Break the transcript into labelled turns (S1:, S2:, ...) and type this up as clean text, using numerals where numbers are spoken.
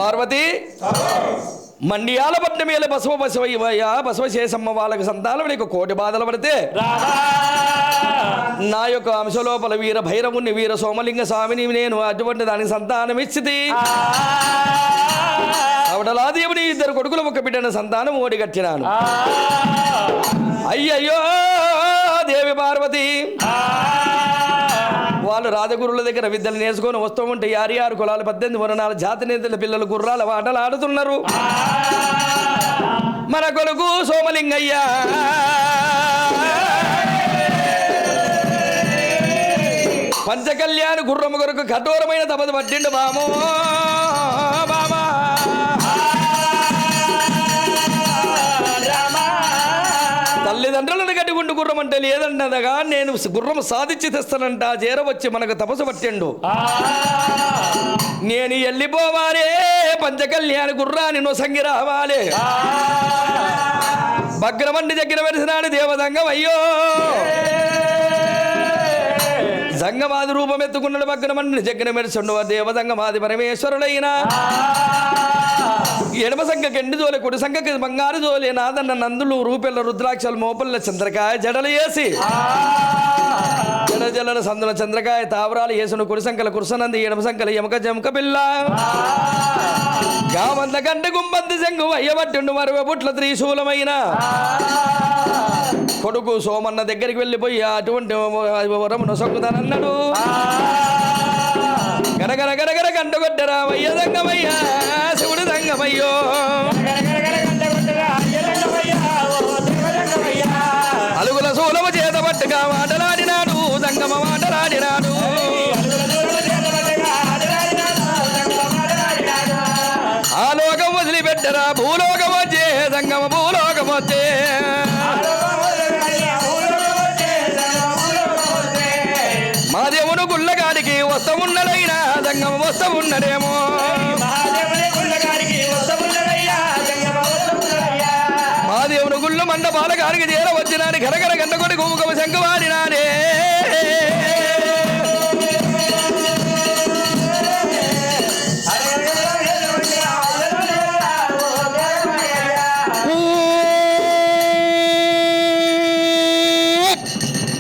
S1: పార్వతి మండియాల పట్నం మీద బసవయ్య బసవశేషమ్మ వాళ్ళకి సంతానం నీకు కోటి బాధలు పడితే నా యొక్క అంశ లోపల వీర భైరవుని వీర సోమలింగ స్వామిని నేను అటువంటి దానికి సంతానం ఇచ్చిది అవడలాదేవుని ఇద్దరు కొడుకులు ఒక బిడ్డన సంతానం ఓడిగట్టినాను అయ్యయ్యో దేవి పార్వతి వాళ్ళు రాజగురుల దగ్గర విద్యలు నేర్చుకొని వస్తూ ఉంటే 6 కులాలు 18 వరణాల జాతి నేతల పిల్లలు గుర్రాల ఆటలు ఆడుతున్నారు మన కొడుకు సోమలింగయ్య పంచకళ్యాణ గుర్రము కొరకు కఠోరమైన తపద పట్టిండు బామో బామా తల్లిదండ్రులను కట్టుకుంటూ గుర్రం అంటే లేదంటదగా నేను గుర్రం సాధించి తెస్తానంట చేరవచ్చి మనకు తపస్సు పట్టిండు నేను వెళ్ళిపోవాలే పంచకళ్యాణ గుర్రాన్ని నొసంగి రావాలే భగ్రమండి దగ్గర వెలిసినాడు దేవదంగం అయ్యో సంగమాది రూపం ఎత్తుకున్నాడు భగ్రమండి దగ్గర మెరిసిండు దేవదంగమాది పరమేశ్వరుడైనా ఎడమ సంఖ్య కెండి జోలే కుడి సంఖ్యకి బంగారు జోలే నాదన్న నందులు రూపెల్ల రుద్రాక్షలు మోపల్ల చంద్రకాయ జడలు వేసి జడల సందుల చంద్రకాయ తావరాలు వేసును కుడి సంఖ్యల కుర్సనంది ఎడమ సంఖ్యల ఎమక జమక పిల్ల గామంత గంట గుంబంతి శంగు అయ్యబట్టిండు మరవ పుట్ల త్రిశూలమైన కొడుకు సోమన్న దగ్గరికి వెళ్ళిపోయి అటువంటి వరమును సొక్కుతానన్నాడు గరగర గరగర గంట కొట్టరామయ్య దంగమయ్య శివుడు దంగమయ్యో అలుగుల సూలము చేత పట్టుగా మాటలాడినాడు దంగమ మాటలాడినాడు ఆ లోకం వదిలిపెట్టరా భూలోకం వచ్చే దంగమ భూలోకం వచ్చే మాదేవుడు గుళ్ళగాడికి వస్తమున్నడైనా దంగమ వస్తమున్నడేమో మాదేవుడు గుళ్ళు మండపాల గారికి చేర వచ్చినాడు గరగర గంట కొడి గుమ్మకమ శంఖవాడినాడే